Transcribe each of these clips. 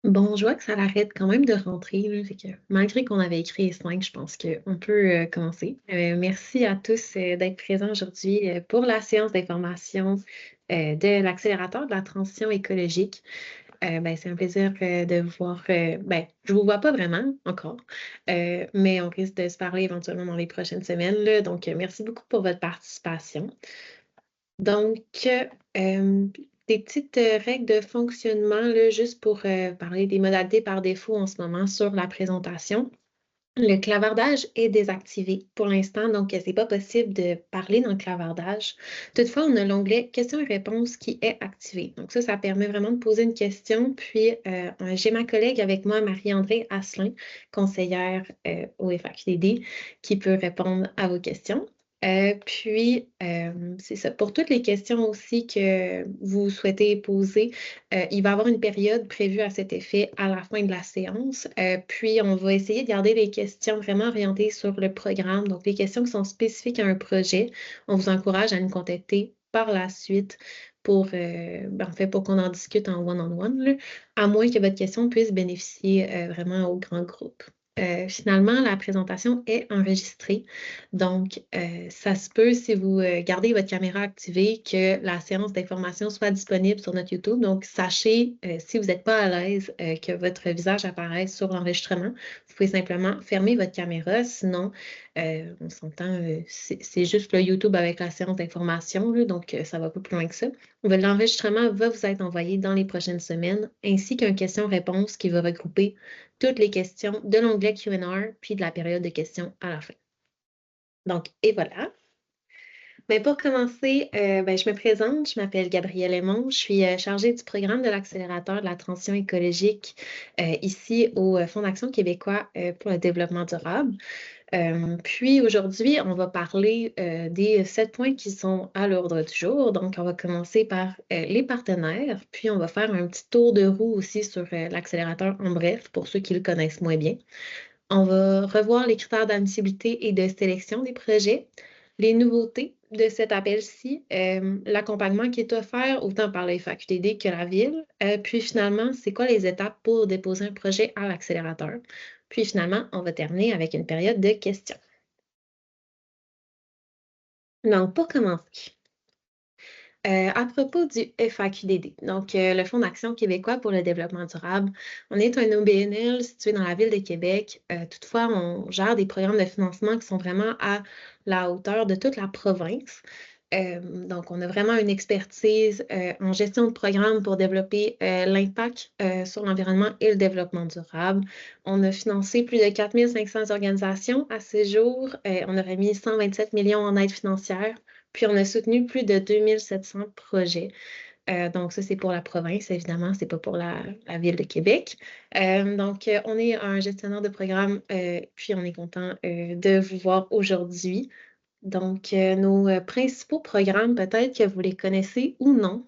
Bon, je vois que ça l'arrête quand même de rentrer, là, fait que malgré qu'on avait écrit les 5, je pense qu'on peut commencer. Merci à tous d'être présents aujourd'hui pour la séance d'information de l'accélérateur de la transition écologique. C'est un plaisir de vous voir. Je ne vous vois pas vraiment encore, mais on risque de se parler éventuellement dans les prochaines semaines, là. Donc, merci beaucoup pour votre participation. Donc, euh, des petites règles de fonctionnement, là, juste pour parler des modalités par défaut en ce moment sur la présentation. Le clavardage est désactivé pour l'instant, donc ce n'est pas possible de parler dans le clavardage. Toutefois, on a l'onglet questions et réponses qui est activé. Donc ça permet vraiment de poser une question. Puis, j'ai ma collègue avec moi, Marie-André Asselin, conseillère au FAQDD, qui peut répondre à vos questions. C'est ça. Pour toutes les questions aussi que vous souhaitez poser, il va y avoir une période prévue à cet effet à la fin de la séance. Puis, on va essayer de garder les questions vraiment orientées sur le programme. Donc, les questions qui sont spécifiques à un projet, on vous encourage à nous contacter par la suite pour qu'on en discute en one-on-one, là, à moins que votre question puisse bénéficier vraiment au grand groupe. Finalement, la présentation est enregistrée. Donc, ça se peut, si vous gardez votre caméra activée, que la séance d'information soit disponible sur notre YouTube. Donc, sachez, si vous n'êtes pas à l'aise que votre visage apparaisse sur l'enregistrement, vous pouvez simplement fermer votre caméra. Sinon, on s'entend, c'est juste le YouTube avec la séance d'information, là, donc ça va pas plus loin que ça. L'enregistrement va vous être envoyé dans les prochaines semaines, ainsi qu'un question-réponse qui va regrouper toutes les questions de l'onglet Q&A, puis de la période de questions à la fin. Donc, et voilà. Pour commencer, je me présente, je m'appelle Gabrielle Aymon, je suis chargée du programme de l'accélérateur de la transition écologique ici au Fonds d'action québécois pour le développement durable. Puis aujourd'hui, on va parler des 7 points qui sont à l'ordre du jour. Donc, on va commencer par les partenaires, puis on va faire un petit tour de roue aussi sur l'accélérateur en bref, pour ceux qui le connaissent moins bien. On va revoir les critères d'admissibilité et de sélection des projets, les nouveautés de cet appel-ci, l'accompagnement qui est offert autant par la FAQTD que la Ville, puis finalement, c'est quoi les étapes pour déposer un projet à l'accélérateur. Puis finalement, on va terminer avec une période de questions. Donc, pour commencer, à propos du FAQDD, donc le Fonds d'action québécois pour le développement durable, on est un OBNL situé dans la ville de Québec. Toutefois, on gère des programmes de financement qui sont vraiment à la hauteur de toute la province. Donc, on a vraiment une expertise en gestion de programmes pour développer l'impact sur l'environnement et le développement durable. On a financé plus de 4500 organisations à ce jour. On a remis 127 millions en aide financière. Puis, on a soutenu plus de 2700 projets. Donc, ça, c'est pour la province, évidemment, c'est pas pour la Ville de Québec. On est un gestionnaire de programme, puis on est content de vous voir aujourd'hui. Donc, nos principaux programmes, peut-être que vous les connaissez ou non.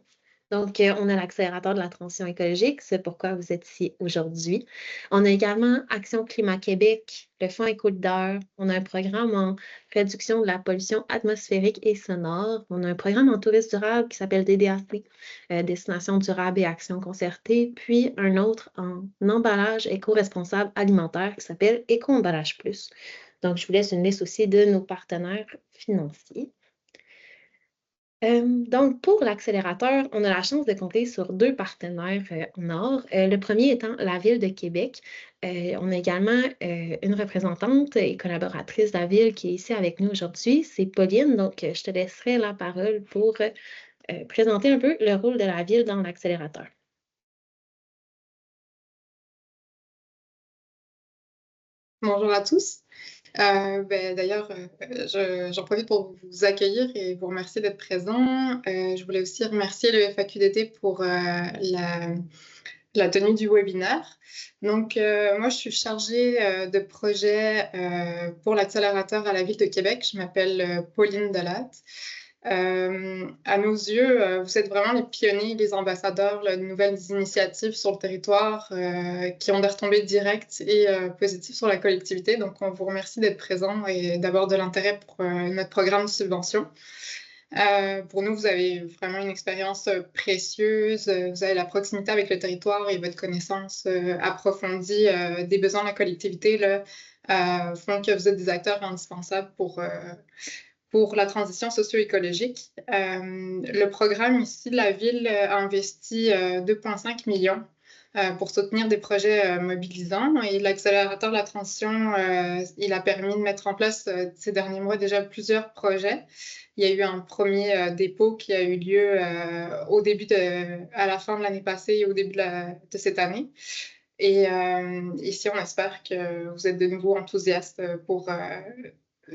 Donc, on a l'accélérateur de la transition écologique, c'est pourquoi vous êtes ici aujourd'hui. On a également Action Climat Québec, le Fonds Éco-Leader. On a un programme en réduction de la pollution atmosphérique et sonore. On a un programme en tourisme durable qui s'appelle DDAC, Destination durable et action concertée. Puis un autre en emballage éco-responsable alimentaire qui s'appelle Éco-emballage plus. Donc, je vous laisse une liste aussi de nos partenaires financiers. Donc, pour l'accélérateur, on a la chance de compter sur 2 partenaires en or. Le premier étant la Ville de Québec. On a également une représentante et collaboratrice de la Ville qui est ici avec nous aujourd'hui. C'est Pauline. Donc, je te laisserai la parole pour présenter un peu le rôle de la Ville dans l'accélérateur. Bonjour à tous. D'ailleurs, j'en profite pour vous accueillir et vous remercier d'être présents. Je voulais aussi remercier le FAQDT pour la tenue du webinaire. Donc, moi, je suis chargée de projet pour l'accélérateur à la Ville de Québec. Je m'appelle Pauline Delatte. À nos yeux, vous êtes vraiment les pionniers, les ambassadeurs de nouvelles initiatives sur le territoire qui ont des retombées directes et positives sur la collectivité. Donc, on vous remercie d'être présent et d'avoir de l'intérêt pour notre programme de subvention. Pour nous, vous avez vraiment une expérience précieuse. Vous avez la proximité avec le territoire et votre connaissance approfondie des besoins de la collectivité là, font que vous êtes des acteurs indispensables pour la transition socio-écologique. Le programme ici de la Ville a investi 2,5 millions pour soutenir des projets mobilisants. Et l'accélérateur de la transition, il a permis de mettre en place ces derniers mois déjà plusieurs projets. Il y a eu un premier dépôt qui a eu lieu à la fin de l'année passée et au début de cette année. Et ici, on espère que vous êtes de nouveau enthousiastes pour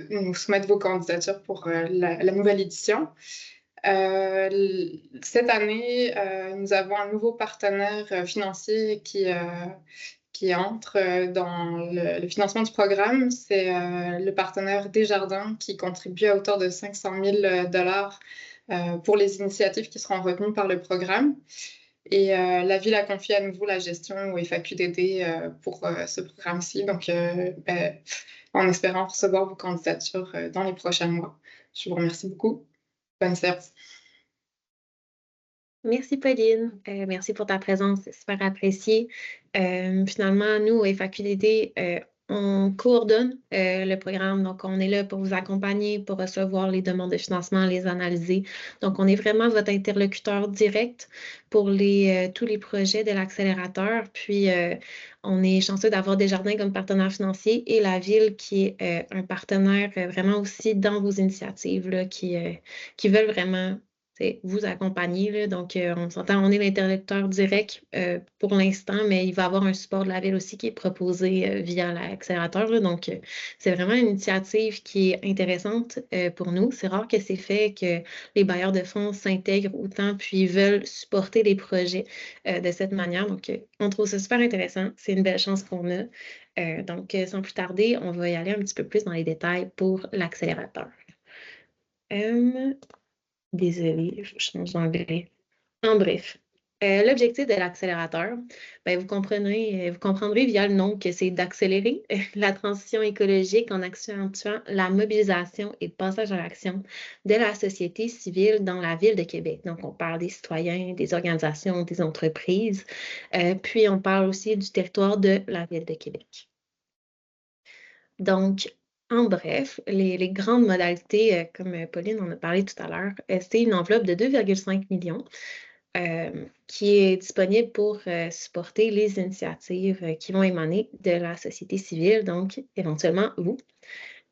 nous soumettre vos candidatures pour la nouvelle édition. Cette année, nous avons un nouveau partenaire financier qui entre dans le financement du programme. C'est le partenaire Desjardins qui contribue à hauteur de 500 000 $ pour les initiatives qui seront retenues par le programme. Et la Ville a confié à nouveau la gestion au FAQDD pour ce programme-ci. Donc, en espérant recevoir vos candidatures dans les prochains mois. Je vous remercie beaucoup. Bonne séance. Merci, Pauline. Merci pour ta présence, c'est super apprécié. Finalement, nous, au FAQDD, on coordonne le programme. Donc, on est là pour vous accompagner, pour recevoir les demandes de financement, les analyser. Donc, on est vraiment votre interlocuteur direct pour tous les projets de l'accélérateur. Puis, on est chanceux d'avoir Desjardins comme partenaire financier et la Ville qui est un partenaire vraiment aussi dans vos initiatives là, qui veulent vraiment vous accompagner. Là. Donc, on s'entend, on est l'interlocuteur direct pour l'instant, mais il va y avoir un support de la Ville aussi qui est proposé via l'accélérateur. Là. Donc, c'est vraiment une initiative qui est intéressante pour nous. C'est rare que c'est fait que les bailleurs de fonds s'intègrent autant puis veulent supporter les projets de cette manière. Donc, on trouve ça super intéressant. C'est une belle chance qu'on a. Donc, sans plus tarder, on va y aller un petit peu plus dans les détails pour l'accélérateur. Désolée, je change d'anglais. En bref, l'objectif de l'accélérateur, vous comprendrez via le nom que c'est d'accélérer la transition écologique en accentuant la mobilisation et le passage à l'action de la société civile dans la Ville de Québec. Donc, on parle des citoyens, des organisations, des entreprises, puis on parle aussi du territoire de la Ville de Québec. Donc, en bref, les grandes modalités, comme Pauline en a parlé tout à l'heure, c'est une enveloppe de 2,5 millions qui est disponible pour supporter les initiatives qui vont émaner de la société civile, donc éventuellement vous.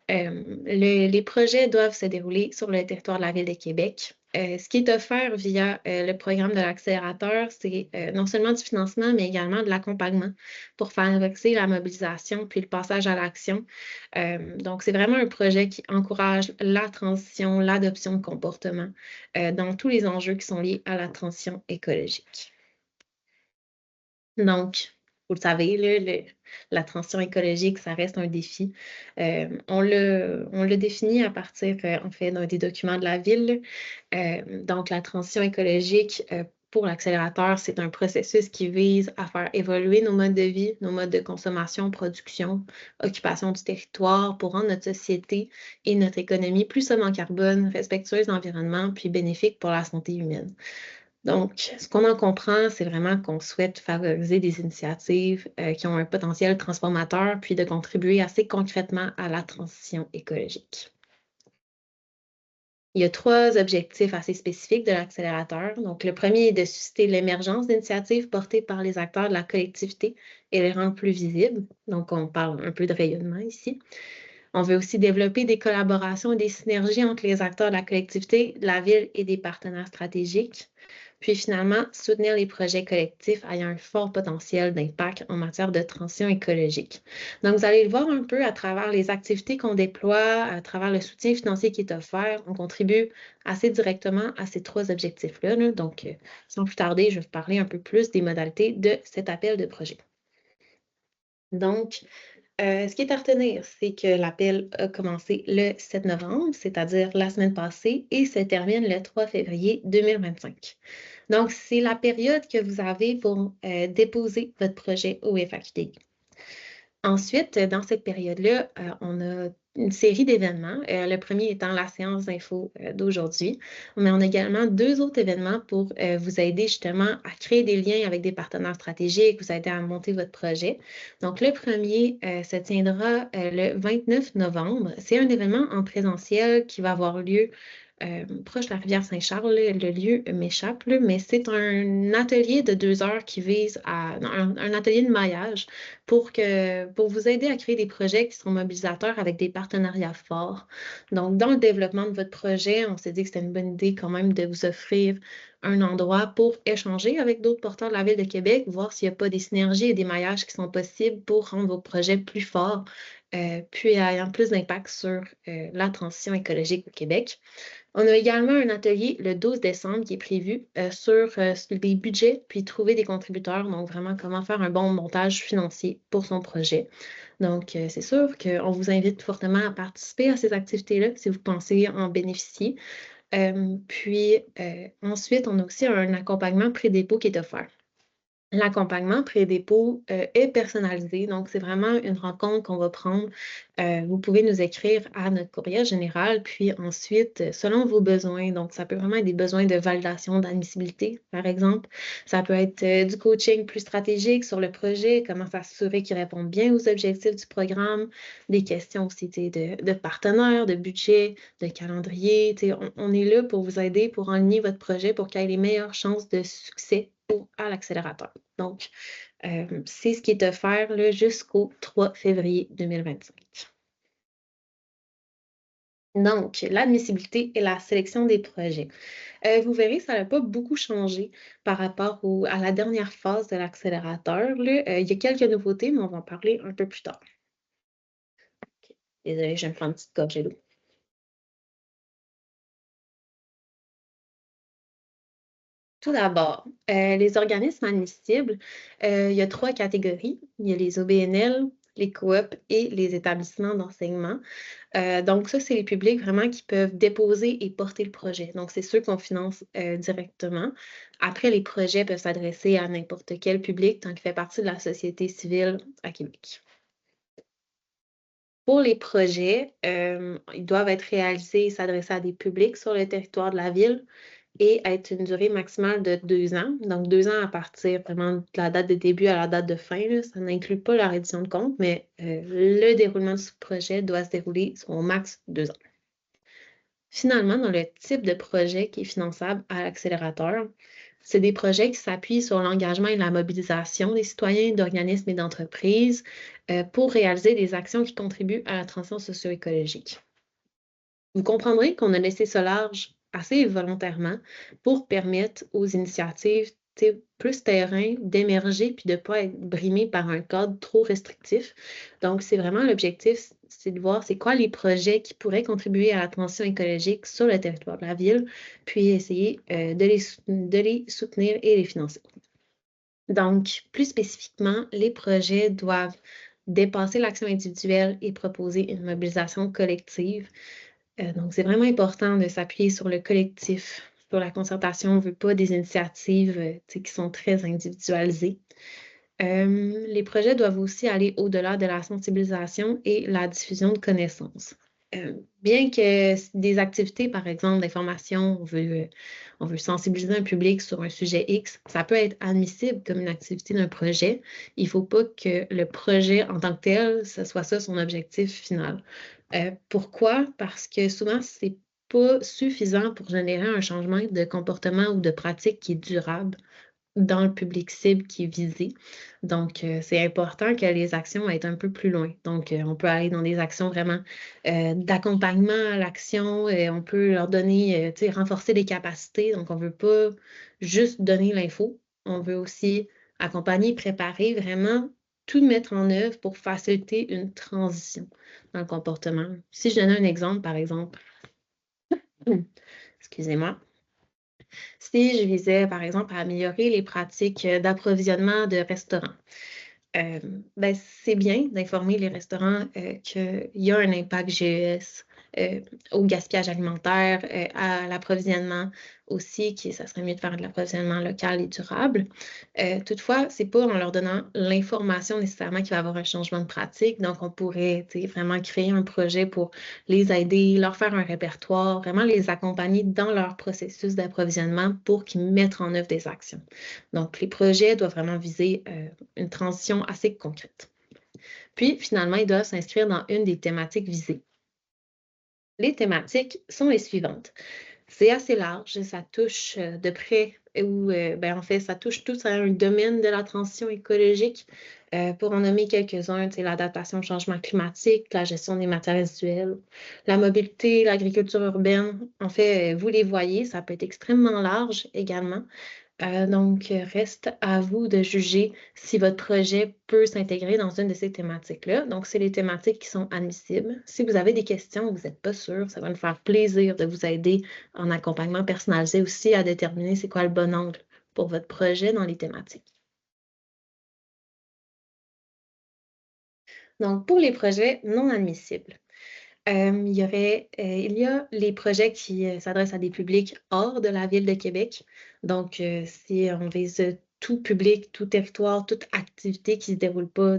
Les projets doivent se dérouler sur le territoire de la Ville de Québec. Ce qui est offert via le programme de l'accélérateur, c'est non seulement du financement, mais également de l'accompagnement pour favoriser la mobilisation puis le passage à l'action. Donc, c'est vraiment un projet qui encourage la transition, l'adoption de comportements dans tous les enjeux qui sont liés à la transition écologique. Donc, vous le savez, la transition écologique, ça reste un défi. On l'a défini à partir, en fait, d'un des documents de la Ville. Donc, la transition écologique pour l'accélérateur, c'est un processus qui vise à faire évoluer nos modes de vie, nos modes de consommation, production, occupation du territoire pour rendre notre société et notre économie plus sobre en carbone, respectueuse de l'environnement, puis bénéfique pour la santé humaine. Donc, ce qu'on en comprend, c'est vraiment qu'on souhaite favoriser des initiatives qui ont un potentiel transformateur, puis de contribuer assez concrètement à la transition écologique. Il y a 3 objectifs assez spécifiques de l'accélérateur. Donc, le premier est de susciter l'émergence d'initiatives portées par les acteurs de la collectivité et les rendre plus visibles. Donc, on parle un peu de rayonnement ici. On veut aussi développer des collaborations et des synergies entre les acteurs de la collectivité, de la ville et des partenaires stratégiques. Puis finalement, soutenir les projets collectifs ayant un fort potentiel d'impact en matière de transition écologique. Donc, vous allez le voir un peu à travers les activités qu'on déploie, à travers le soutien financier qui est offert. On contribue assez directement à ces 3 objectifs-là. Là. Donc, sans plus tarder, je vais vous parler un peu plus des modalités de cet appel de projet. Donc, ce qui est à retenir, c'est que l'appel a commencé le 7 novembre, c'est-à-dire la semaine passée, et se termine le 3 février 2025. Donc, c'est la période que vous avez pour déposer votre projet au FAQDD. Ensuite, dans cette période-là, on a une série d'événements. Le premier étant la séance d'info d'aujourd'hui. Mais on a également 2 autres événements pour vous aider justement à créer des liens avec des partenaires stratégiques, vous aider à monter votre projet. Donc, le premier se tiendra le 29 novembre. C'est un événement en présentiel qui va avoir lieu proche de la rivière Saint-Charles. Le lieu m'échappe, mais c'est un atelier de 2 heures qui vise à non, un atelier de maillage pour vous aider à créer des projets qui sont mobilisateurs avec des partenariats forts. Donc, dans le développement de votre projet, on s'est dit que c'était une bonne idée quand même de vous offrir un endroit pour échanger avec d'autres porteurs de la Ville de Québec, voir s'il n'y a pas des synergies et des maillages qui sont possibles pour rendre vos projets plus forts, puis ayant plus d'impact sur la transition écologique au Québec. On a également un atelier le 12 décembre qui est prévu sur des budgets, puis trouver des contributeurs, donc vraiment comment faire un bon montage financier pour son projet. Donc, c'est sûr qu'on vous invite fortement à participer à ces activités-là si vous pensez en bénéficier. Puis, ensuite, on a aussi un accompagnement pré-dépôt qui est offert. L'accompagnement pré-dépôt est personnalisé, donc c'est vraiment une rencontre qu'on va prendre. Vous pouvez nous écrire à notre courriel général, puis ensuite, selon vos besoins, donc ça peut vraiment être des besoins de validation d'admissibilité, par exemple. Ça peut être du coaching plus stratégique sur le projet, comment s'assurer qu'il répond bien aux objectifs du programme, des questions aussi de partenaires, de budget, de calendrier. On est là pour vous aider, pour aligner votre projet, pour qu'il ait les meilleures chances de succès à l'accélérateur. Donc, c'est ce qui est offert là, jusqu'au 3 février 2025. Donc, l'admissibilité et la sélection des projets. Vous verrez, ça n'a pas beaucoup changé par rapport à la dernière phase de l'accélérateur. Il y a quelques nouveautés, mais on va en parler un peu plus tard. Okay. Désolée, je vais me prendre une petite gorgée d'eau. Tout d'abord, les organismes admissibles, il y a 3 catégories. Il y a les OBNL, les coops et les établissements d'enseignement. Donc ça, c'est les publics vraiment qui peuvent déposer et porter le projet. Donc, c'est ceux qu'on finance directement. Après, les projets peuvent s'adresser à n'importe quel public tant qu'il fait partie de la société civile à Québec. Pour les projets, ils doivent être réalisés et s'adresser à des publics sur le territoire de la ville et être une durée maximale de 2 ans. Donc, 2 ans à partir vraiment de la date de début à la date de fin. Là. Ça n'inclut pas la reddition de compte, mais le déroulement du projet doit se dérouler sur au max 2 ans. Finalement, dans le type de projet qui est finançable à l'accélérateur, c'est des projets qui s'appuient sur l'engagement et la mobilisation des citoyens, d'organismes et d'entreprises pour réaliser des actions qui contribuent à la transition socio-écologique. Vous comprendrez qu'on a laissé ça large assez volontairement pour permettre aux initiatives plus terrain d'émerger puis de ne pas être brimées par un cadre trop restrictif. Donc, c'est vraiment l'objectif, c'est de voir c'est quoi les projets qui pourraient contribuer à la transition écologique sur le territoire de la ville, puis essayer de les soutenir et les financer. Donc, plus spécifiquement, les projets doivent dépasser l'action individuelle et proposer une mobilisation collective. Donc, c'est vraiment important de s'appuyer sur le collectif, sur la concertation. On ne veut pas des initiatives qui sont très individualisées. Les projets doivent aussi aller au-delà de la sensibilisation et la diffusion de connaissances. Bien que des activités, par exemple, d'information, on veut sensibiliser un public sur un sujet X, ça peut être admissible comme une activité d'un projet. Il ne faut pas que le projet en tant que tel, ce soit ça son objectif final. Pourquoi? Parce que souvent, ce n'est pas suffisant pour générer un changement de comportement ou de pratique qui est durable dans le public cible qui est visé. Donc, c'est important que les actions aient un peu plus loin. Donc, on peut aller dans des actions vraiment d'accompagnement à l'action. On peut leur donner, renforcer les capacités. Donc, on ne veut pas juste donner l'info. On veut aussi accompagner, préparer, vraiment tout mettre en œuvre pour faciliter une transition dans le comportement. Si je donne un exemple, par exemple, excusez-moi. Si je visais, par exemple, à améliorer les pratiques d'approvisionnement de restaurants, c'est bien d'informer les restaurants qu'il y a un impact GES au gaspillage alimentaire, à l'approvisionnement aussi, ça serait mieux de faire de l'approvisionnement local et durable. Toutefois, c'est pas en leur donnant l'information nécessairement qu'il va y avoir un changement de pratique. Donc, on pourrait vraiment créer un projet pour les aider, leur faire un répertoire, vraiment les accompagner dans leur processus d'approvisionnement pour qu'ils mettent en œuvre des actions. Donc, les projets doivent vraiment viser une transition assez concrète. Puis, finalement, ils doivent s'inscrire dans une des thématiques visées. Les thématiques sont les suivantes. C'est assez large, ça touche de près, ou en fait, ça touche tout un domaine de la transition écologique. Pour en nommer quelques-uns, l'adaptation au changement climatique, la gestion des matières résiduelles, la mobilité, l'agriculture urbaine. En fait, vous les voyez, ça peut être extrêmement large également. Donc, reste à vous de juger si votre projet peut s'intégrer dans une de ces thématiques-là. Donc, c'est les thématiques qui sont admissibles. Si vous avez des questions, vous n'êtes pas sûr, ça va nous faire plaisir de vous aider en accompagnement personnalisé aussi à déterminer c'est quoi le bon angle pour votre projet dans les thématiques. Donc, pour les projets non admissibles, il y a les projets qui s'adressent à des publics hors de la ville de Québec. Donc, si on vise tout public, tout territoire, toute activité qui ne se déroule pas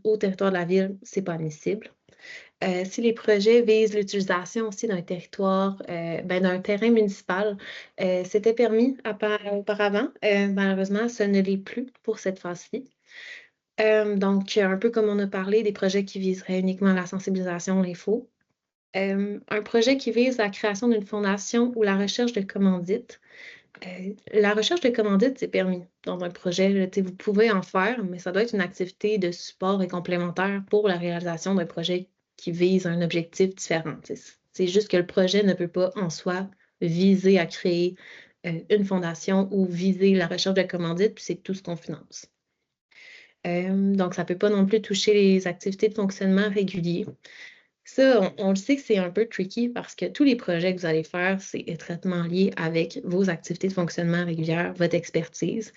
au territoire de la ville, ce n'est pas admissible. Si les projets visent l'utilisation aussi d'un territoire, d'un terrain municipal, c'était permis auparavant. Malheureusement, ce ne l'est plus pour cette phase-ci. Donc, un peu comme on a parlé, des projets qui viseraient uniquement la sensibilisation, l'info. Un projet qui vise la création d'une fondation ou la recherche de commandites. La recherche de commandites, c'est permis dans un projet. Là, vous pouvez en faire, mais ça doit être une activité de support et complémentaire pour la réalisation d'un projet qui vise un objectif différent. C'est juste que le projet ne peut pas en soi viser à créer une fondation ou viser la recherche de commandites, puis c'est tout ce qu'on finance. Donc, ça ne peut pas non plus toucher les activités de fonctionnement réguliers. Ça, on le sait que c'est un peu tricky parce que tous les projets que vous allez faire, c'est étroitement lié avec vos activités de fonctionnement régulières, votre expertise.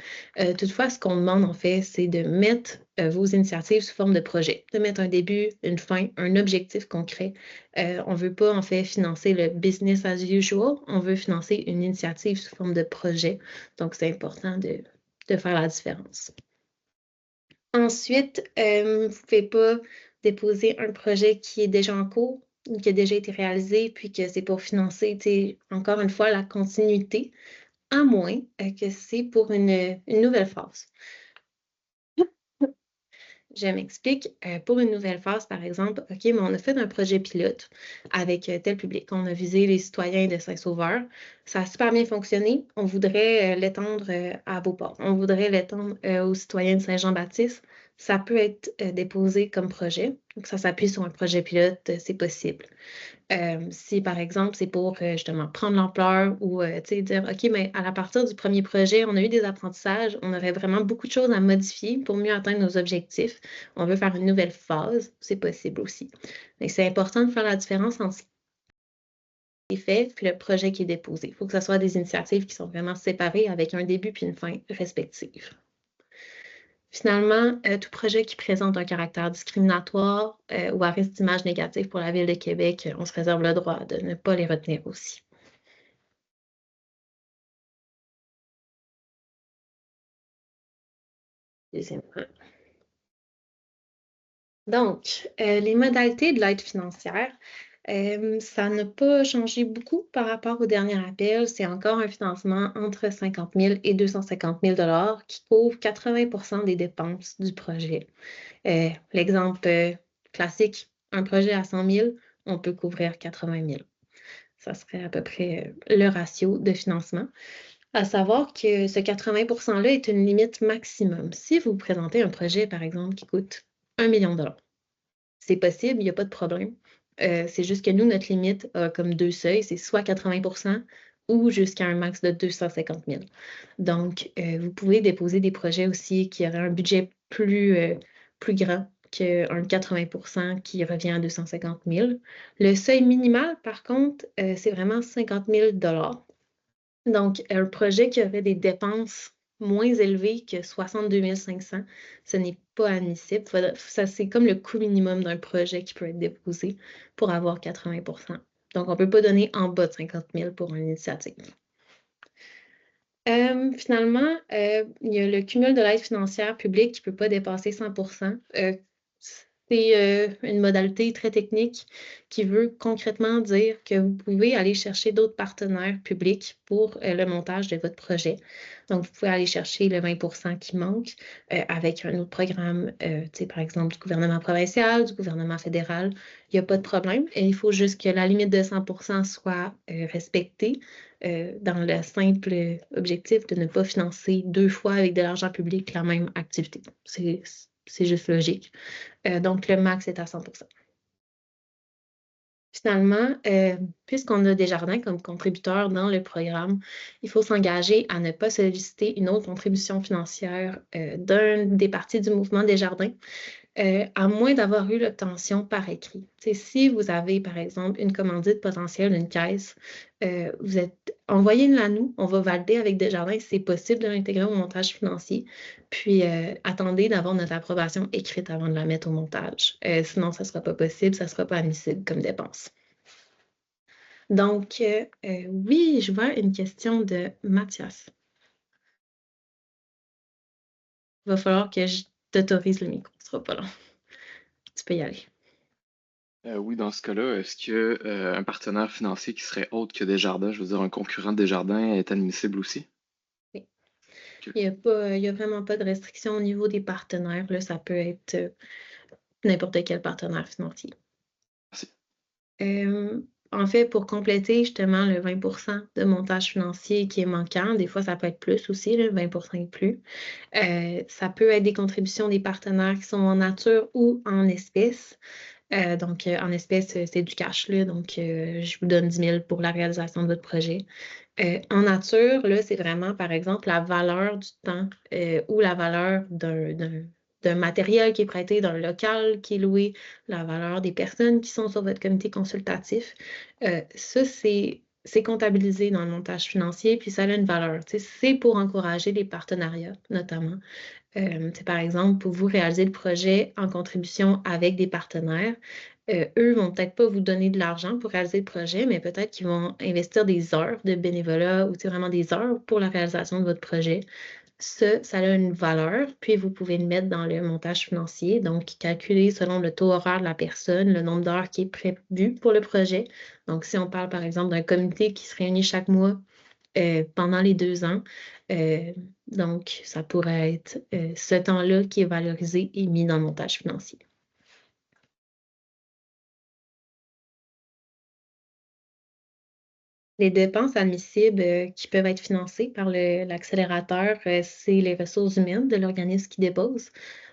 Toutefois, ce qu'on demande en fait, c'est de mettre vos initiatives sous forme de projet, de mettre un début, une fin, un objectif concret. On ne veut pas en fait financer le business as usual, on veut financer une initiative sous forme de projet. Donc, c'est important de faire la différence. Ensuite, vous ne pouvez pas déposer un projet qui est déjà en cours ou qui a déjà été réalisé, puis que c'est pour financer, encore une fois, la continuité, à moins que c'est pour une nouvelle phase. Je m'explique. Pour une nouvelle phase, par exemple, OK, mais on a fait un projet pilote avec tel public. On a visé les citoyens de Saint-Sauveur. Ça a super bien fonctionné. On voudrait l'étendre à Beauport. On voudrait l'étendre aux citoyens de Saint-Jean-Baptiste. Ça peut être déposé comme projet. Donc, ça s'appuie sur un projet pilote, c'est possible. Si, par exemple, c'est pour justement prendre l'ampleur ou dire, OK, mais à partir du premier projet, on a eu des apprentissages, on aurait vraiment beaucoup de choses à modifier pour mieux atteindre nos objectifs. On veut faire une nouvelle phase, c'est possible aussi. Mais c'est important de faire la différence entre ce qui est fait et le projet qui est déposé. Il faut que ce soit des initiatives qui sont vraiment séparées avec un début puis une fin respective. Finalement, tout projet qui présente un caractère discriminatoire ou à risque d'image négative pour la Ville de Québec, on se réserve le droit de ne pas les retenir aussi. Deuxième point. Donc, les modalités de l'aide financière, ça n'a pas changé beaucoup par rapport au dernier appel. C'est encore un financement entre 50 000 et 250 000 qui couvre 80 des dépenses du projet. L'exemple classique, un projet à 100 000, on peut couvrir 80 000. Ça serait à peu près le ratio de financement. À savoir que ce 80 %-là est une limite maximum. Si vous présentez un projet, par exemple, qui coûte 1 million de dollars, c'est possible, il n'y a pas de problème. C'est juste que nous, notre limite a comme deux seuils, c'est soit 80 % ou jusqu'à un max de 250 000. Donc, vous pouvez déposer des projets aussi qui auraient un budget plus grand qu'un 80 % qui revient à 250 000. Le seuil minimal, par contre, c'est vraiment 50 000 $. Donc, un projet qui aurait des dépenses moins élevé que 62 500, ce n'est pas admissible. Ça, c'est comme le coût minimum d'un projet qui peut être déposé pour avoir 80%. Donc, on ne peut pas donner en bas de 50 000 pour une initiative. Finalement, il y a le cumul de l'aide financière publique qui ne peut pas dépasser 100%. C'est une modalité très technique qui veut concrètement dire que vous pouvez aller chercher d'autres partenaires publics pour le montage de votre projet. Donc, vous pouvez aller chercher le 20% qui manque avec un autre programme, par exemple, du gouvernement provincial, du gouvernement fédéral. Il n'y a pas de problème. Et il faut juste que la limite de 100% soit respectée dans le simple objectif de ne pas financer 2 fois avec de l'argent public la même activité. C'est juste logique. Donc, le max est à 100%. Finalement, puisqu'on a Desjardins comme contributeur dans le programme, il faut s'engager à ne pas solliciter une autre contribution financière d'un des partis du mouvement Desjardins, à moins d'avoir eu l'obtention par écrit. Si vous avez, par exemple, une commandite potentielle d'une caisse, envoyez-la nous, on va valider avec Desjardins si c'est possible de l'intégrer au montage financier, puis attendez d'avoir notre approbation écrite avant de la mettre au montage. Sinon, ça ne sera pas possible, ça ne sera pas admissible comme dépense. Donc, oui, je vois une question de Mathias. Il va falloir que je t'autorise le micro, ce ne sera pas long. Tu peux y aller. Oui, dans ce cas-là, est-ce que un partenaire financier qui serait autre que Desjardins, je veux dire un concurrent de Desjardins, est admissible aussi? Oui. Ok. Il n'y a vraiment pas de restriction au niveau des partenaires. Là, ça peut être n'importe quel partenaire financier. Merci. En fait, pour compléter justement le 20% de montage financier qui est manquant, des fois ça peut être plus aussi, le 20% et plus, ça peut être des contributions des partenaires qui sont en nature ou en espèces. Donc, en espèces, c'est du cash, là, donc je vous donne 10 000 pour la réalisation de votre projet. En nature, là, c'est vraiment, par exemple, la valeur du temps ou la valeur d'un matériel qui est prêté, d'un local qui est loué, la valeur des personnes qui sont sur votre comité consultatif. Ça, c'est comptabilisé dans le montage financier, puis ça a une valeur. C'est pour encourager les partenariats, notamment. Par exemple, pour vous réaliser le projet en contribution avec des partenaires, eux vont peut-être pas vous donner de l'argent pour réaliser le projet, mais peut-être qu'ils vont investir des heures de bénévolat ou vraiment des heures pour la réalisation de votre projet. Ça a une valeur, puis vous pouvez le mettre dans le montage financier, donc calculer selon le taux horaire de la personne, le nombre d'heures qui est prévu pour le projet. Donc, si on parle par exemple d'un comité qui se réunit chaque mois pendant les 2 ans, donc ça pourrait être ce temps-là qui est valorisé et mis dans le montage financier. Les dépenses admissibles qui peuvent être financées par l'accélérateur, c'est les ressources humaines de l'organisme qui dépose.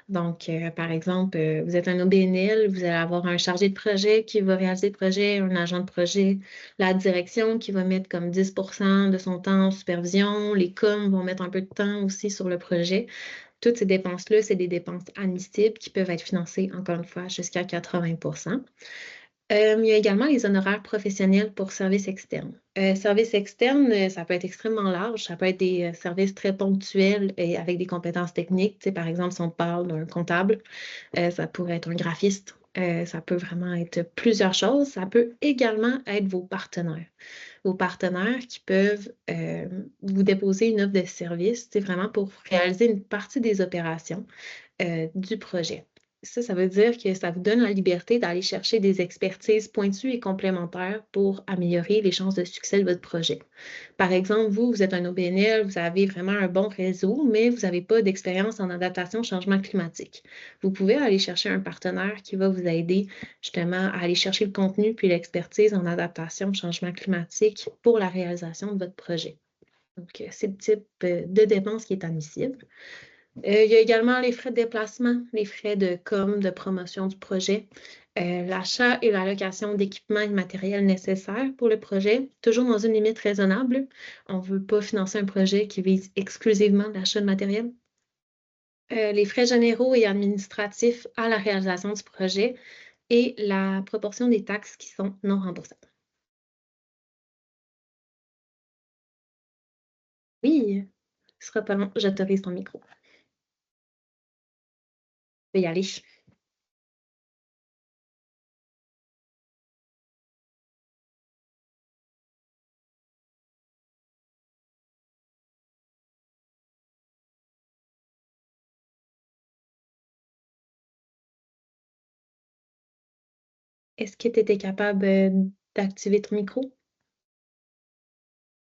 Donc, par exemple, vous êtes un OBNL, vous allez avoir un chargé de projet qui va réaliser le projet, un agent de projet, la direction qui va mettre comme 10% de son temps en supervision, les coms vont mettre un peu de temps aussi sur le projet. Toutes ces dépenses-là, c'est des dépenses admissibles qui peuvent être financées, encore une fois, jusqu'à 80%. Il y a également les honoraires professionnels pour services externes. Services externes, ça peut être extrêmement large. Ça peut être des services très ponctuels et avec des compétences techniques. Par exemple, si on parle d'un comptable, ça pourrait être un graphiste. Ça peut vraiment être plusieurs choses. Ça peut également être vos partenaires. Vos partenaires qui peuvent vous déposer une offre de service, c'est vraiment pour réaliser une partie des opérations du projet. Ça veut dire que ça vous donne la liberté d'aller chercher des expertises pointues et complémentaires pour améliorer les chances de succès de votre projet. Par exemple, vous êtes un OBNL, vous avez vraiment un bon réseau, mais vous n'avez pas d'expérience en adaptation au changement climatique. Vous pouvez aller chercher un partenaire qui va vous aider justement à aller chercher le contenu puis l'expertise en adaptation au changement climatique pour la réalisation de votre projet. Donc, c'est le type de dépense qui est admissible. Il y a également les frais de déplacement, les frais de com, de promotion du projet, l'achat et la location d'équipements et de matériel nécessaires pour le projet, toujours dans une limite raisonnable. On ne veut pas financer un projet qui vise exclusivement l'achat de matériel. Les frais généraux et administratifs à la réalisation du projet et la proportion des taxes qui sont non remboursables. Oui. Ce sera pas long, j'autorise ton micro. Tu peux y aller. Est-ce que tu étais capable d'activer ton micro?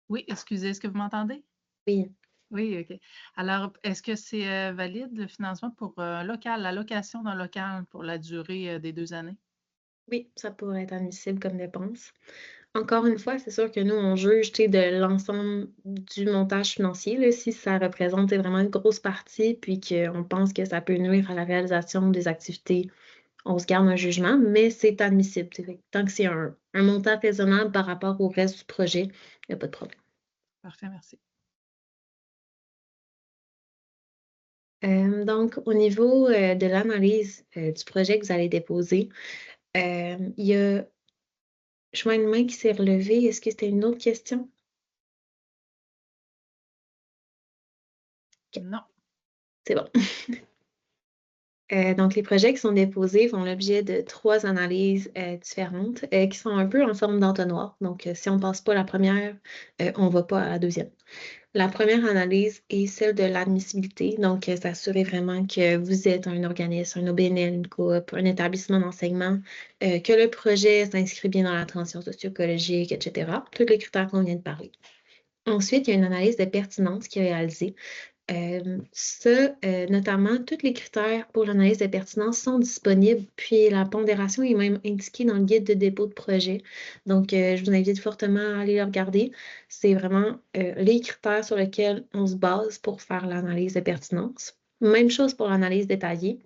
Oui, excusez, est-ce que vous m'entendez? Oui. Oui, OK. Alors, est-ce que c'est valide le financement pour local, la location d'un local pour la durée des 2 années? Oui, ça pourrait être admissible comme dépense. Encore une fois, c'est sûr que nous, on juge de l'ensemble du montage financier, là, si ça représente vraiment une grosse partie, puis qu'on pense que ça peut nuire à la réalisation des activités, on se garde un jugement, mais c'est admissible. Tant que c'est un montant raisonnable par rapport au reste du projet, il n'y a pas de problème. Parfait, merci. Donc, au niveau de l'analyse du projet que vous allez déposer, il y a, je vois une main qui s'est relevée. Est-ce que c'était une autre question? OK, Non. c'est bon. Donc, les projets qui sont déposés font l'objet de 3 analyses différentes qui sont un peu en forme d'entonnoir. Donc, si on ne passe pas la première, on ne va pas à la deuxième. La première analyse est celle de l'admissibilité. Donc, s'assurer vraiment que vous êtes un organisme, un OBNL, une coop, un établissement d'enseignement, que le projet s'inscrit bien dans la transition socio-écologique, etc. Tous les critères qu'on vient de parler. Ensuite, il y a une analyse de pertinence qui est réalisée. Notamment, tous les critères pour l'analyse de pertinence sont disponibles, puis la pondération est même indiquée dans le guide de dépôt de projet. Donc, je vous invite fortement à aller le regarder. C'est vraiment les critères sur lesquels on se base pour faire l'analyse de pertinence. Même chose pour l'analyse détaillée.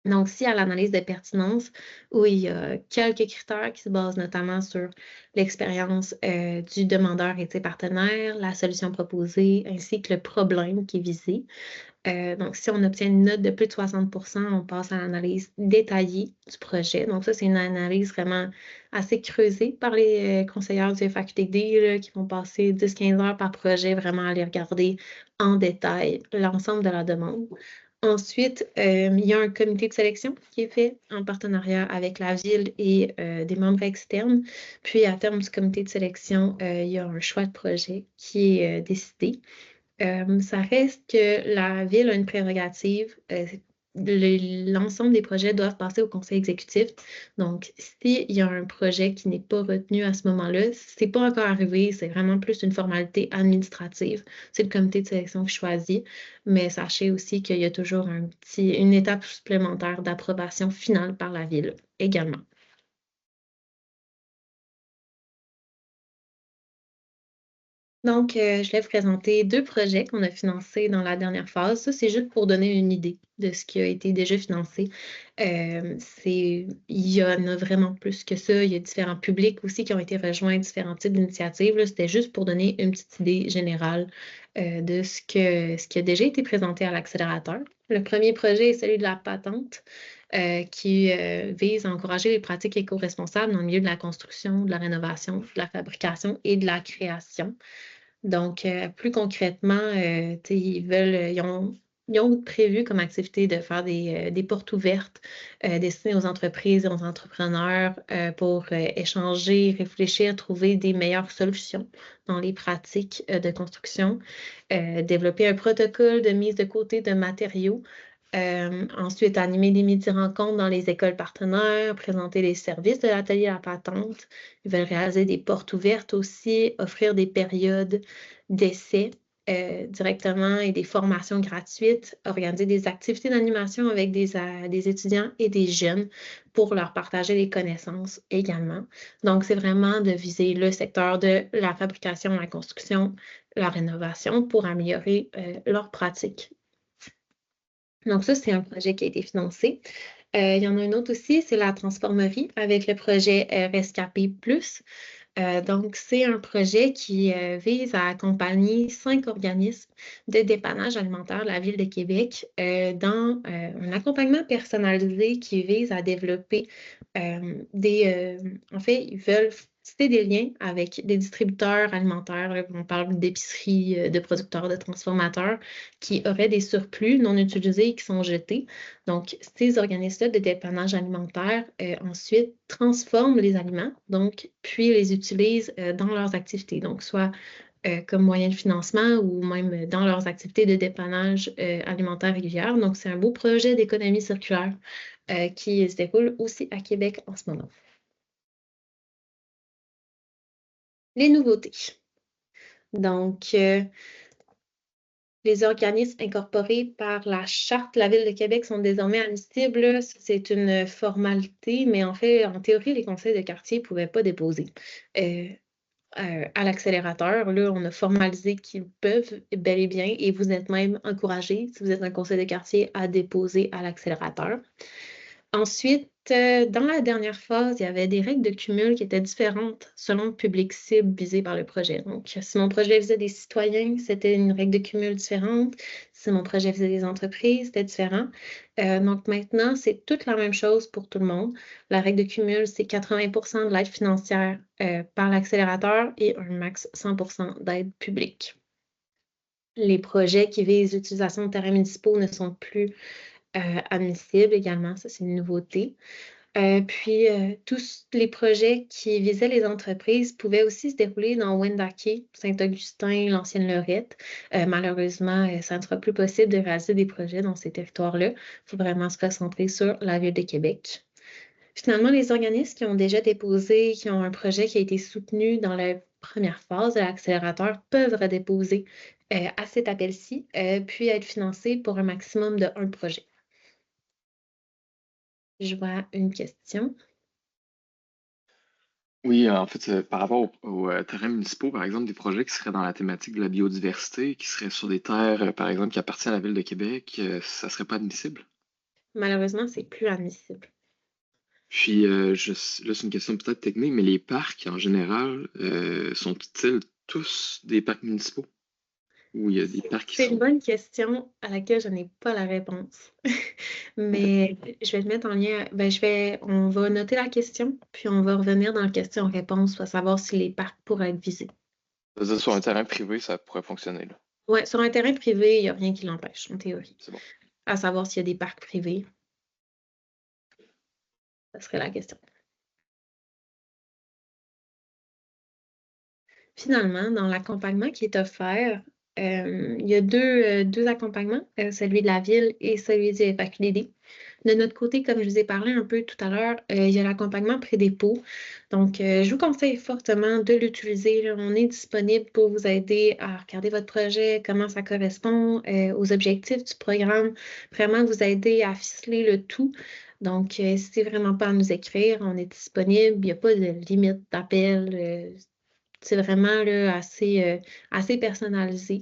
Donc, si à l'analyse de pertinence, où il y a quelques critères qui se basent notamment sur l'expérience du demandeur et de ses partenaires, la solution proposée, ainsi que le problème qui est visé. Donc, si on obtient une note de plus de 60 on passe à l'analyse détaillée du projet. Donc, ça, c'est une analyse vraiment assez creusée par les conseillères du FAQTD là, qui vont passer 10-15 heures par projet, vraiment à aller regarder en détail l'ensemble de la demande. Ensuite, il y a un comité de sélection qui est fait en partenariat avec la ville et des membres externes. Puis, à terme du comité de sélection, il y a un choix de projet qui est décidé. Ça reste que la ville a une prérogative. L'ensemble des projets doivent passer au conseil exécutif. Donc, s'il y a un projet qui n'est pas retenu à ce moment-là, c'est pas encore arrivé, c'est vraiment plus une formalité administrative. C'est le comité de sélection qui choisit, mais sachez aussi qu'il y a toujours une étape supplémentaire d'approbation finale par la ville également. Donc, je vais vous présenter 2 projets qu'on a financés dans la dernière phase. Ça, c'est juste pour donner une idée de ce qui a été déjà financé. Il y en a vraiment plus que ça. Il y a différents publics aussi qui ont été rejoints, différents types d'initiatives. C'était juste pour donner une petite idée générale de ce qui a déjà été présenté à l'accélérateur. Le premier projet est celui de la patente. Qui vise à encourager les pratiques éco-responsables dans le milieu de la construction, de la rénovation, de la fabrication et de la création. Donc, plus concrètement, ils ont prévu comme activité de faire des portes ouvertes destinées aux entreprises et aux entrepreneurs pour échanger, réfléchir, trouver des meilleures solutions dans les pratiques de construction, développer un protocole de mise de côté de matériaux. Ensuite, animer des midi-rencontres dans les écoles partenaires, présenter les services de l'atelier à la patente. Ils veulent réaliser des portes ouvertes aussi, offrir des périodes d'essai directement et des formations gratuites, organiser des activités d'animation avec des étudiants et des jeunes pour leur partager les connaissances également. Donc, c'est vraiment de viser le secteur de la fabrication, la construction, la rénovation pour améliorer leurs pratiques. Donc, ça, c'est un projet qui a été financé. Il y en a un autre aussi, c'est la transformerie avec le projet Rescapé Plus. Donc, c'est un projet qui vise à accompagner 5 organismes de dépannage alimentaire de la Ville de Québec dans un accompagnement personnalisé qui vise à développer en fait, ils veulent tisser des liens avec des distributeurs alimentaires, là, on parle d'épiceries, de producteurs, de transformateurs, qui auraient des surplus non utilisés et qui sont jetés. Donc, ces organismes-là de dépannage alimentaire, ensuite, transforment les aliments, donc, puis les utilisent dans leurs activités. Donc, soit comme moyen de financement ou même dans leurs activités de dépannage alimentaire régulière. Donc, c'est un beau projet d'économie circulaire qui se déroule aussi à Québec en ce moment. Les nouveautés. Donc, les organismes incorporés par la Charte de la Ville de Québec sont désormais admissibles. C'est une formalité, mais en fait, en théorie, les conseils de quartier ne pouvaient pas déposer. À l'accélérateur, là, on a formalisé qu'ils peuvent bel et bien, et vous êtes même encouragé, si vous êtes un conseil de quartier, à déposer à l'accélérateur. Ensuite, dans la dernière phase, il y avait des règles de cumul qui étaient différentes selon le public cible visé par le projet. Donc, si mon projet visait des citoyens, c'était une règle de cumul différente. Si mon projet visait des entreprises, c'était différent. Donc, maintenant, c'est toute la même chose pour tout le monde. La règle de cumul, c'est 80% de l'aide financière par l'accélérateur et un max 100% d'aide publique. Les projets qui visent l'utilisation de terrains municipaux ne sont plus admissible également, ça c'est une nouveauté. Puis, tous les projets qui visaient les entreprises pouvaient aussi se dérouler dans Wendake, Saint-Augustin, l'ancienne Lorette. Malheureusement, ça ne sera plus possible de réaliser des projets dans ces territoires-là. Il faut vraiment se concentrer sur la Ville de Québec. Finalement, les organismes qui ont déjà déposé, qui ont un projet qui a été soutenu dans la première phase de l'accélérateur peuvent redéposer à cet appel-ci, puis être financés pour un maximum de 1 projet. Je vois une question. Oui, en fait, par rapport aux terrains municipaux, par exemple, des projets qui seraient dans la thématique de la biodiversité, qui seraient sur des terres, par exemple, qui appartiennent à la Ville de Québec, ça serait pas admissible? Malheureusement, c'est plus admissible. Puis, là, c'est une question peut-être technique, mais les parcs, en général, sont-ils tous des parcs municipaux? Ou il y a des parcs qui C'est une sont... bonne question à laquelle je n'ai pas la réponse. Mais je vais te mettre en lien. On va noter la question, puis on va revenir dans la question-réponse pour savoir si les parcs pourraient être visés. C'est-à-dire, sur un terrain privé, ça pourrait fonctionner, là. Oui, sur un terrain privé, il n'y a rien qui l'empêche, en théorie. C'est bon. À savoir s'il y a des parcs privés. Ça serait la question. Finalement, dans l'accompagnement qui est offert, il y a deux accompagnements, celui de la ville et celui du FAQDD. De notre côté, comme je vous ai parlé un peu tout à l'heure, il y a l'accompagnement pré-dépôt. Donc, je vous conseille fortement de l'utiliser, là. On est disponible pour vous aider à regarder votre projet, comment ça correspond aux objectifs du programme, vraiment vous aider à ficeler le tout. Donc, n'hésitez vraiment pas à nous écrire, on est disponible, il n'y a pas de limite d'appel. C'est vraiment là, assez personnalisé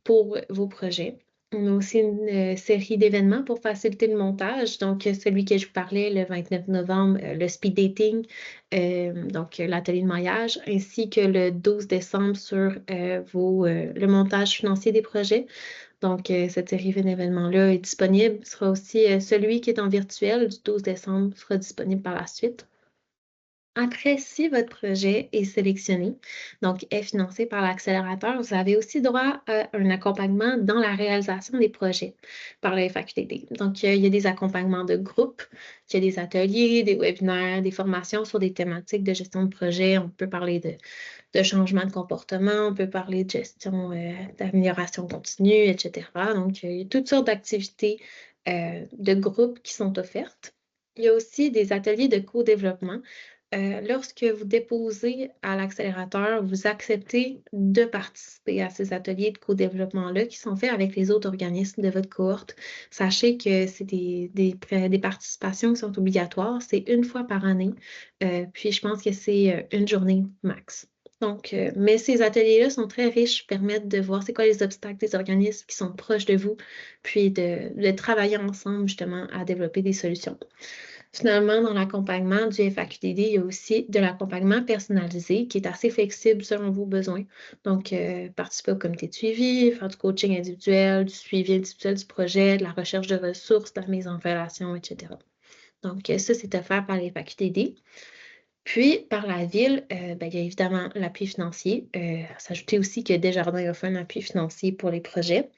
pour vos projets. On a aussi une série d'événements pour faciliter le montage. Donc, celui que je vous parlais le 29 novembre, le speed dating, donc l'atelier de maillage, ainsi que le 12 décembre sur le montage financier des projets. Donc, cette série d'événements-là est disponible. Ce sera aussi celui qui est en virtuel du 12 décembre sera disponible par la suite. Après, si votre projet est sélectionné, donc est financé par l'accélérateur, vous avez aussi droit à un accompagnement dans la réalisation des projets par le FAQTD. Donc, il y a des accompagnements de groupe, il y a des ateliers, des webinaires, des formations sur des thématiques de gestion de projet. On peut parler de changement de comportement, on peut parler de gestion d'amélioration continue, etc. Donc, il y a toutes sortes d'activités de groupe qui sont offertes. Il y a aussi des ateliers de co-développement. Lorsque vous déposez à l'accélérateur, vous acceptez de participer à ces ateliers de co-développement-là qui sont faits avec les autres organismes de votre cohorte. Sachez que c'est des participations qui sont obligatoires. C'est 1 fois par année. Puis, je pense que c'est 1 journée max. Donc, mais ces ateliers-là sont très riches, permettent de voir c'est quoi les obstacles des organismes qui sont proches de vous, puis de travailler ensemble justement à développer des solutions. Finalement, dans l'accompagnement du FAQTD, il y a aussi de l'accompagnement personnalisé qui est assez flexible selon vos besoins. Donc, participer au comité de suivi, faire du coaching individuel, du suivi individuel du projet, de la recherche de ressources, de la mise en relation, etc. Donc, ça, c'est offert par les FAQTD. Puis, par la Ville, il y a évidemment l'appui financier. À s'ajouter aussi que Desjardins offre un appui financier pour les projets.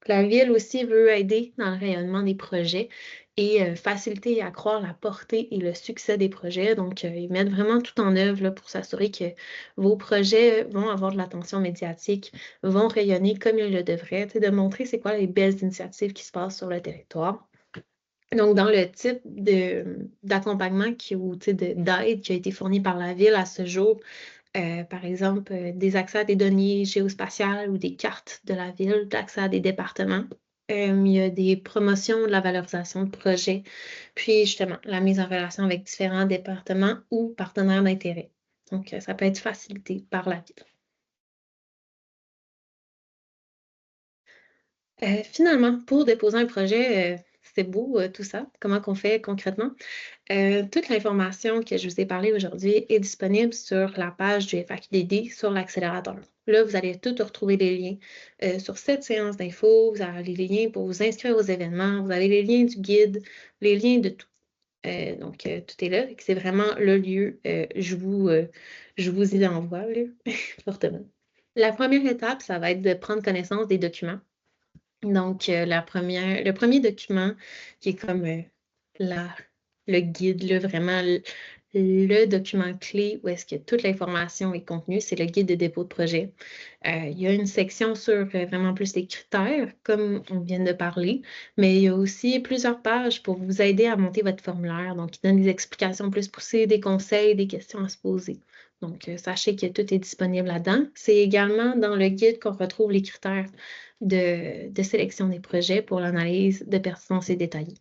La Ville aussi veut aider dans le rayonnement des projets et faciliter et accroître la portée et le succès des projets. Donc, ils mettent vraiment tout en œuvre là, pour s'assurer que vos projets vont avoir de l'attention médiatique, vont rayonner comme ils le devraient, de montrer c'est quoi les belles initiatives qui se passent sur le territoire. Donc, dans le type d'accompagnement ou d'aide qui a été fourni par la Ville à ce jour, par exemple, des accès à des données géospatiales ou des cartes de la Ville, d'accès à des départements. Il y a des promotions de la valorisation de projets, puis justement, la mise en relation avec différents départements ou partenaires d'intérêt. Donc, ça peut être facilité par la Ville. Finalement, pour déposer un projet, c'est beau tout ça. Comment qu'on fait concrètement? Toute l'information que je vous ai parlé aujourd'hui est disponible sur la page du FAQDD sur l'accélérateur. Là, vous allez tout retrouver les liens sur cette séance d'infos. Vous avez les liens pour vous inscrire aux événements. Vous avez les liens du guide, les liens de tout. Donc, tout est là. C'est vraiment le lieu. Je vous y envoie là, fortement. La première étape, ça va être de prendre connaissance des documents. Donc, le premier document qui est comme le guide, là, vraiment le document clé où est-ce que toute l'information est contenue, c'est le guide de dépôt de projet. Il y a une section sur vraiment plus les critères, comme on vient de parler, mais il y a aussi plusieurs pages pour vous aider à monter votre formulaire. Donc, il donne des explications plus poussées, des conseils, des questions à se poser. Donc, sachez que tout est disponible là-dedans. C'est également dans le guide qu'on retrouve les critères de sélection des projets pour l'analyse de pertinence et détaillée.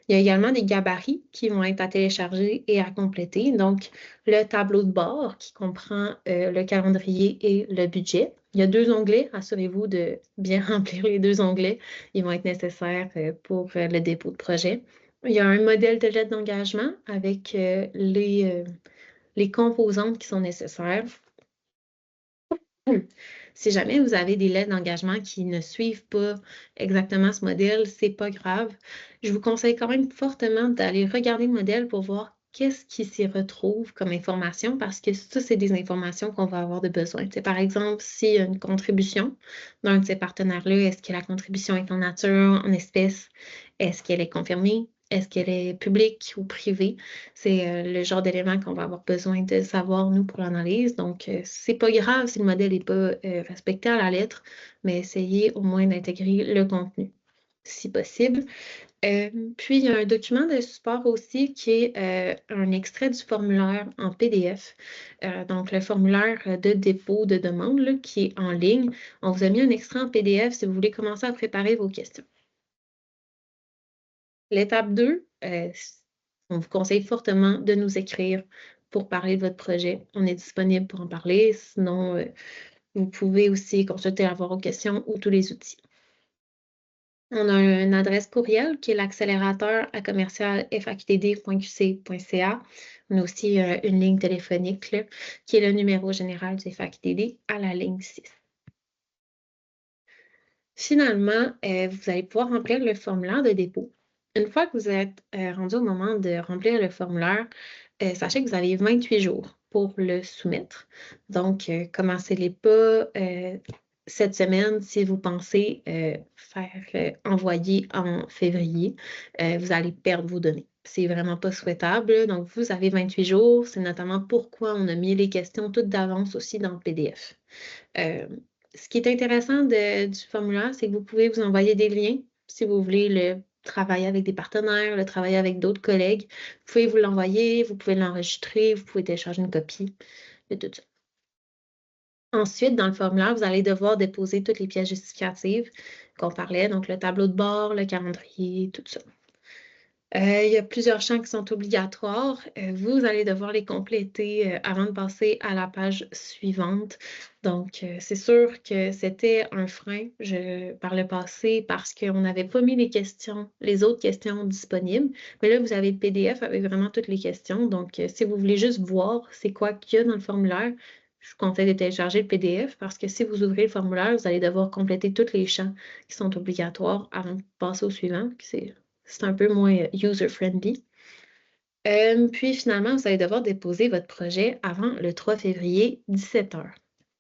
Il y a également des gabarits qui vont être à télécharger et à compléter. Donc, le tableau de bord qui comprend le calendrier et le budget. Il y a 2 onglets. Assurez-vous de bien remplir les 2 onglets. Ils vont être nécessaires pour le dépôt de projet. Il y a un modèle de lettre d'engagement avec les composantes qui sont nécessaires. Si jamais vous avez des lettres d'engagement qui ne suivent pas exactement ce modèle, c'est pas grave. Je vous conseille quand même fortement d'aller regarder le modèle pour voir qu'est-ce qui s'y retrouve comme information parce que ça, c'est des informations qu'on va avoir de besoin. Par exemple, s'il y a une contribution d'un de ces partenaires-là, est-ce que la contribution est en nature, en espèces? Est-ce qu'elle est confirmée? Est-ce qu'elle est publique ou privée? C'est le genre d'éléments qu'on va avoir besoin de savoir, nous, pour l'analyse. Donc, c'est pas grave si le modèle n'est pas respecté à la lettre, mais essayez au moins d'intégrer le contenu, si possible. Puis, il y a un document de support aussi qui est un extrait du formulaire en PDF. Donc, le formulaire de dépôt de demande là, qui est en ligne. On vous a mis un extrait en PDF si vous voulez commencer à préparer vos questions. L'étape 2, on vous conseille fortement de nous écrire pour parler de votre projet. On est disponible pour en parler. Sinon, vous pouvez aussi consulter avoir aux questions ou tous les outils. On a une adresse courriel qui est l'accélérateur@faqtd.qc.ca. On a aussi une ligne téléphonique là, qui est le numéro général du FAQTD à la ligne 6. Finalement, vous allez pouvoir remplir le formulaire de dépôt. Une fois que vous êtes rendu au moment de remplir le formulaire, sachez que vous avez 28 jours pour le soumettre. Donc, commencez-les pas cette semaine si vous pensez faire envoyer en février. Vous allez perdre vos données. C'est vraiment pas souhaitable. Donc, vous avez 28 jours. C'est notamment pourquoi on a mis les questions toutes d'avance aussi dans le PDF. Ce qui est intéressant du formulaire, c'est que vous pouvez vous envoyer des liens si vous voulez le travailler avec des partenaires, le travailler avec d'autres collègues. Vous pouvez vous l'envoyer, vous pouvez l'enregistrer, vous pouvez télécharger une copie de tout ça. Ensuite, dans le formulaire, vous allez devoir déposer toutes les pièces justificatives qu'on parlait, donc le tableau de bord, le calendrier, tout ça. Il y a plusieurs champs qui sont obligatoires. Vous allez devoir les compléter avant de passer à la page suivante. Donc, c'est sûr que c'était un frein par le passé parce qu'on n'avait pas mis les autres questions disponibles. Mais là, vous avez le PDF avec vraiment toutes les questions. Donc, si vous voulez juste voir c'est quoi qu'il y a dans le formulaire, je vous conseille de télécharger le PDF parce que si vous ouvrez le formulaire, vous allez devoir compléter tous les champs qui sont obligatoires avant de passer au suivant. C'est un peu moins user-friendly. Puis finalement, vous allez devoir déposer votre projet avant le 3 février, 17 h.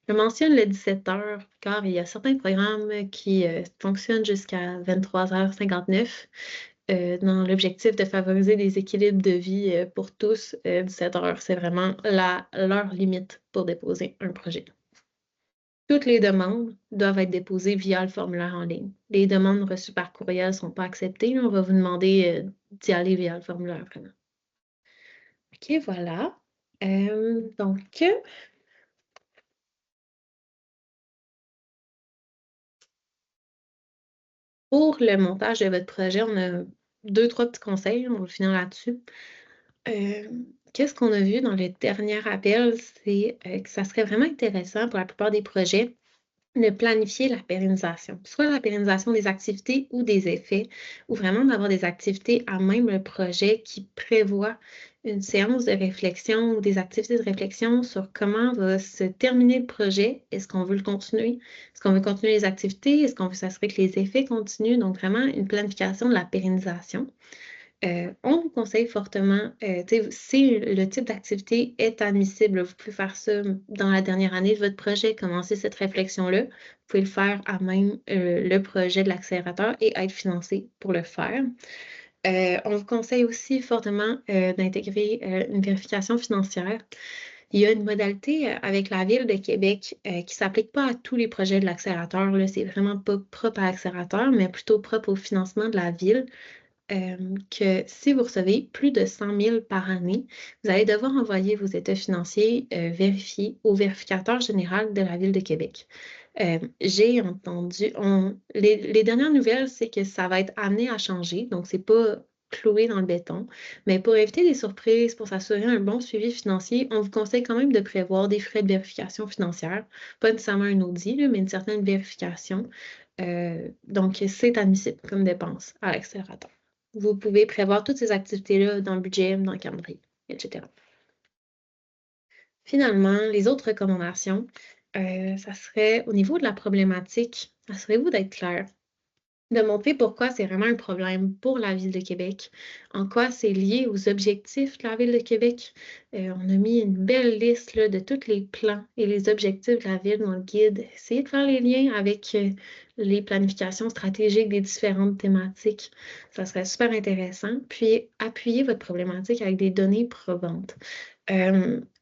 Je mentionne le 17 h car il y a certains programmes qui fonctionnent jusqu'à 23h59 dans l'objectif de favoriser des équilibres de vie pour tous. 17 h, c'est vraiment l'heure limite pour déposer un projet. Toutes les demandes doivent être déposées via le formulaire en ligne. Les demandes reçues par courriel ne sont pas acceptées. On va vous demander d'y aller via le formulaire, vraiment. OK, voilà. Donc, pour le montage de votre projet, on a 2-3 petits conseils. On va finir là-dessus. Qu'est-ce qu'on a vu dans le dernier appel? C'est que ça serait vraiment intéressant pour la plupart des projets de planifier la pérennisation, soit la pérennisation des activités ou des effets, ou vraiment d'avoir des activités à même le projet qui prévoient une séance de réflexion ou des activités de réflexion sur comment va se terminer le projet. Est-ce qu'on veut le continuer? Est-ce qu'on veut continuer les activités? Est-ce qu'on veut s'assurer que les effets continuent? Donc, vraiment, une planification de la pérennisation. On vous conseille fortement, si le type d'activité est admissible, vous pouvez faire ça dans la dernière année de votre projet, commencer cette réflexion-là. Vous pouvez le faire à même le projet de l'accélérateur et être financé pour le faire. On vous conseille aussi fortement d'intégrer une vérification financière. Il y a une modalité avec la Ville de Québec qui ne s'applique pas à tous les projets de l'accélérateur. C'est vraiment pas propre à l'accélérateur, mais plutôt propre au financement de la Ville. Que si vous recevez plus de 100 000 par année, vous allez devoir envoyer vos états financiers vérifiés au vérificateur général de la Ville de Québec. J'ai entendu, les dernières nouvelles, c'est que ça va être amené à changer, donc c'est pas cloué dans le béton. Mais pour éviter des surprises, pour s'assurer un bon suivi financier, on vous conseille quand même de prévoir des frais de vérification financière, pas nécessairement un audit, mais une certaine vérification. Donc, c'est admissible comme dépense à l'accélérateur. Vous pouvez prévoir toutes ces activités-là dans le budget, dans le calendrier, etc. Finalement, les autres recommandations, ça serait au niveau de la problématique, assurez-vous d'être clair, de montrer pourquoi c'est vraiment un problème pour la Ville de Québec, en quoi c'est lié aux objectifs de la Ville de Québec. On a mis une belle liste là, de tous les plans et les objectifs de la Ville dans le guide. Essayez de faire les liens avec les planifications stratégiques des différentes thématiques. Ça serait super intéressant. Puis, appuyez votre problématique avec des données probantes.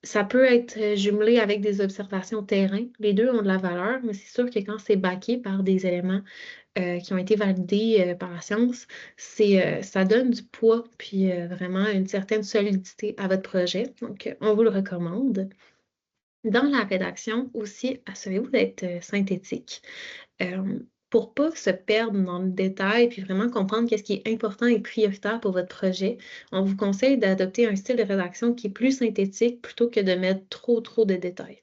Ça peut être jumelé avec des observations terrain. Les deux ont de la valeur, mais c'est sûr que quand c'est backé par des éléments qui ont été validés par la science, ça donne du poids puis vraiment une certaine solidité à votre projet. Donc, on vous le recommande. Dans la rédaction aussi, assurez-vous d'être synthétique. Pour ne pas se perdre dans le détail puis vraiment comprendre qu'est-ce qui est important et prioritaire pour votre projet, on vous conseille d'adopter un style de rédaction qui est plus synthétique plutôt que de mettre trop de détails.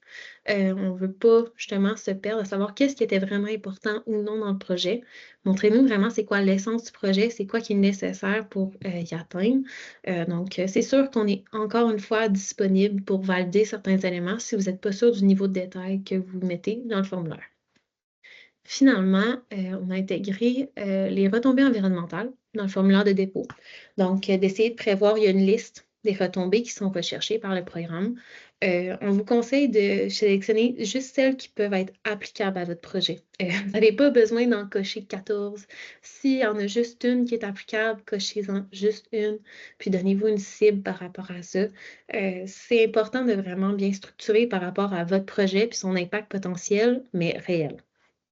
On ne veut pas justement se perdre à savoir qu'est-ce qui était vraiment important ou non dans le projet. Montrez-nous vraiment c'est quoi l'essence du projet, c'est quoi qui est nécessaire pour y atteindre. Donc, c'est sûr qu'on est encore une fois disponible pour valider certains éléments si vous n'êtes pas sûr du niveau de détail que vous mettez dans le formulaire. Finalement, on a intégré les retombées environnementales dans le formulaire de dépôt. Donc, d'essayer de prévoir, il y a une liste des retombées qui sont recherchées par le programme. On vous conseille de sélectionner juste celles qui peuvent être applicables à votre projet. Vous n'avez pas besoin d'en cocher 14. S'il y en a juste une qui est applicable, cochez-en juste une, puis donnez-vous une cible par rapport à ça. C'est important de vraiment bien structurer par rapport à votre projet puis son impact potentiel, mais réel.